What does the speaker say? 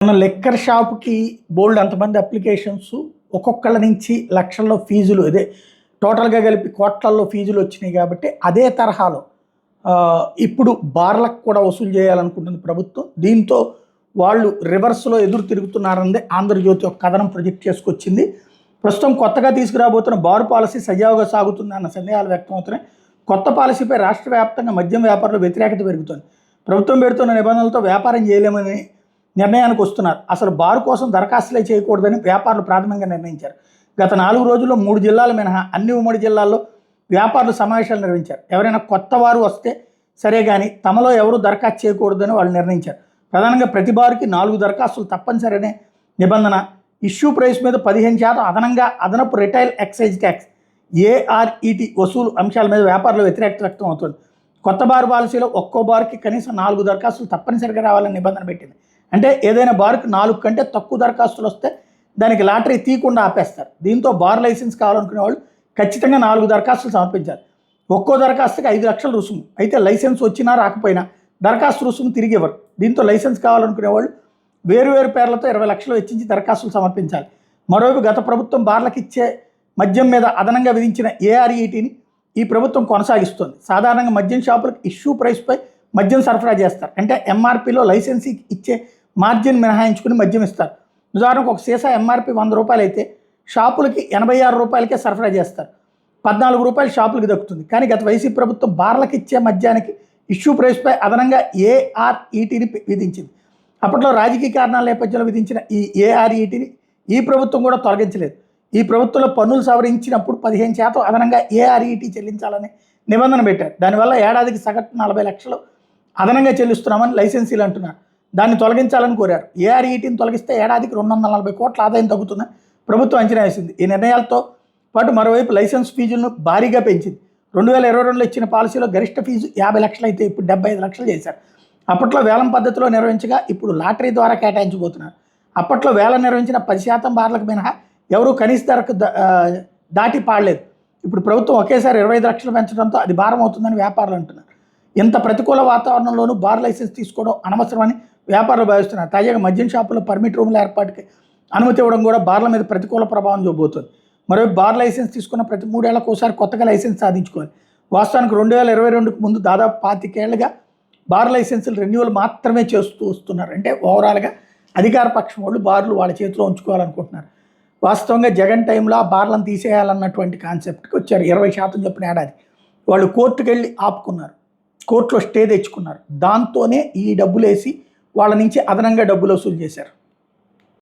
మన లిక్కర్ షాప్‌కి బోలెడు అంతమంది అప్లికేషన్స్ ఒక్కొక్కళ్ళ నుంచి లక్షల్లో ఫీజులు ఇదే టోటల్‌గా కలిపి కోట్లల్లో ఫీజులు వచ్చినాయి కాబట్టి అదే తరహాలో ఇప్పుడు బార్లకు కూడా వసూలు చేయాలనుకుంటుంది ప్రభుత్వం. దీంతో వాళ్ళు రివర్స్‌లో ఎదురు తిరుగుతున్నారన్నదే ఆంధ్రజ్యోతి ఒక కథనం ప్రొజెక్ట్ చేసుకొచ్చింది. ప్రస్తుతం కొత్తగా తీసుకురాబోతున్న బార్ పాలసీ సజావుగా సాగుతుందన్న సందేహాలు వ్యక్తమవుతున్నాయి. కొత్త పాలసీపై రాష్ట్ర వ్యాప్తంగా మద్యం వ్యాపారుల వ్యతిరేకత పెరుగుతోంది. ప్రభుత్వం పెడుతున్న నిబంధనలతో వ్యాపారం చేయలేమని నిర్ణయానికి వస్తున్నారు. అసలు బార్ కోసం దరఖాస్తులే చేయకూడదని వ్యాపారులు ప్రాథమికంగా నిర్ణయించారు. గత 4 రోజుల్లో 3 జిల్లాలు మినహా అన్ని ఉమ్మడి జిల్లాల్లో వ్యాపారులు సమావేశాలు నిర్వహించారు. ఎవరైనా కొత్త వారు వస్తే సరే కానీ తమలో ఎవరు దరఖాస్తు చేయకూడదని వాళ్ళు నిర్ణయించారు. ప్రధానంగా ప్రతి బారుకి 4 దరఖాస్తులు తప్పనిసరి అనే నిబంధన, ఇష్యూ ప్రైస్ మీద 15% అదనంగా అదనపు రిటైల్ ఎక్సైజ్ ట్యాక్స్ ఏఆర్ఈటీ వసూలు అంశాల మీద వ్యాపారుల వ్యతిరేకత వ్యక్తం అవుతుంది. కొత్త బార్ పాలసీలో ఒక్కో బార్కి కనీసం 4 దరఖాస్తులు తప్పనిసరిగా రావాలని నిబంధన పెట్టింది. అంటే ఏదైనా బార్కి 4 కంటే తక్కువ దరఖాస్తులు వస్తే దానికి లాటరీ తీయకుండా ఆపేస్తారు. దీంతో బార్ లైసెన్స్ కావాలనుకునే వాళ్ళు ఖచ్చితంగా 4 దరఖాస్తులు సమర్పించాలి. ఒక్కో దరఖాస్తుకి 5 లక్షల రుసుము. అయితే లైసెన్స్ వచ్చినా రాకపోయినా దరఖాస్తు రుసుము తిరిగి ఇవ్వరు. దీంతో లైసెన్స్ కావాలనుకునే వాళ్ళు వేరు పేర్లతో 20 లక్షలు వెచ్చించి దరఖాస్తులు సమర్పించాలి. మరోవైపు గత ప్రభుత్వం బార్లకు ఇచ్చే మద్యం మీద అదనంగా విధించిన ఏఆర్ఈటీని ఈ ప్రభుత్వం కొనసాగిస్తుంది. సాధారణంగా మద్యం షాపులకు ఇష్యూ ప్రైస్పై మద్యం సరఫరా చేస్తారు. అంటే ఎంఆర్పీలో లైసెన్సీకి ఇచ్చే మార్జిన్ మినహాయించుకుని మద్యం ఇస్తారు. ఉదాహరణకు ఒక సీసా ఎంఆర్పీ 100 రూపాయలు అయితే షాపులకి 86 రూపాయలకే సరఫరా చేస్తారు. 14 రూపాయలు షాపులకి దక్కుతుంది. కానీ గత వైసీపీ ప్రభుత్వం బార్లకు ఇచ్చే మద్యానికి ఇష్యూ ప్రైస్పై అదనంగా ఏఆర్ఈటీని విధించింది. అప్పట్లో రాజకీయ కారణాల నేపథ్యంలో విధించిన ఈ ఏఆర్ఈటీని ఈ ప్రభుత్వం కూడా తొలగించలేదు. ఈ ప్రభుత్వంలో పన్నులు సవరించినప్పుడు 15% అదనంగా ఏఆర్ఈటీ చెల్లించాలని నిబంధన పెట్టారు. దానివల్ల ఏడాదికి సగటు 40 లక్షలు అదనంగా చెల్లిస్తున్నామని లైసెన్సీలు అంటున్నారు. దాన్ని తొలగించాలని కోరారు. ఏఆర్ఈటీని తొలగిస్తే ఏడాదికి 240 కోట్ల ఆదాయం తగ్గుతుందని ప్రభుత్వం అంచనా వేసింది. ఈ నిర్ణయాలతో పాటు మరోవైపు లైసెన్స్ ఫీజులను భారీగా పెంచింది. 2022లో ఇచ్చిన పాలసీలో గరిష్ట ఫీజు 50 లక్షలు అయితే ఇప్పుడు 75 లక్షలు చేశారు. అప్పట్లో వేలం పద్ధతిలో నిర్వహించగా ఇప్పుడు లాటరీ ద్వారా కేటాయించబోతున్నారు. అప్పట్లో వేలం నిర్వహించిన 10% బార్లకు మినహా ఎవరూ కనీస ధరకు దాటి పాడలేదు. ఇప్పుడు ప్రభుత్వం ఒకేసారి 25 లక్షలు పెంచడంతో అది భారం అవుతుందని వ్యాపారులు అంటున్నారు. ఇంత ప్రతికూల వాతావరణంలోనూ బార్ లైసెన్స్ తీసుకోవడం అనవసరమని వ్యాపారులు భావిస్తున్నారు. తాజాగా మద్యం షాపుల్లో పర్మిట్ రూముల ఏర్పాటుకి అనుమతి ఇవ్వడం కూడా బార్ల మీద ప్రతికూల ప్రభావం చూపబోతుంది. మరోవైపు బార్ లైసెన్స్ తీసుకున్న ప్రతి 3 ఏళ్లకు ఒకసారి కొత్తగా లైసెన్స్ సాధించుకోవాలి. వాస్తవానికి 2022కు ముందు దాదాపు 25 ఏళ్లుగా బార్ లైసెన్సులు రెన్యువల్ మాత్రమే చేస్తూ వస్తున్నారు. అంటే ఓవరాల్గా అధికార పక్షం వాళ్ళు బార్లు వాళ్ళ చేతిలో ఉంచుకోవాలనుకుంటున్నారు. వాస్తవంగా జగన్ టైంలో ఆ బార్లను తీసేయాలన్నటువంటి కాన్సెప్ట్కి వచ్చారు. 20% చెప్పిన ఏడాది వాళ్ళు కోర్టుకు వెళ్ళి ఆపుకున్నారు. కోర్టులో స్టే తెచ్చుకున్నారు. దాంతోనే ఈ డబ్బులు వేసి వాళ్ళ నుంచి అదనంగా డబ్బులు వసూలు చేశారు.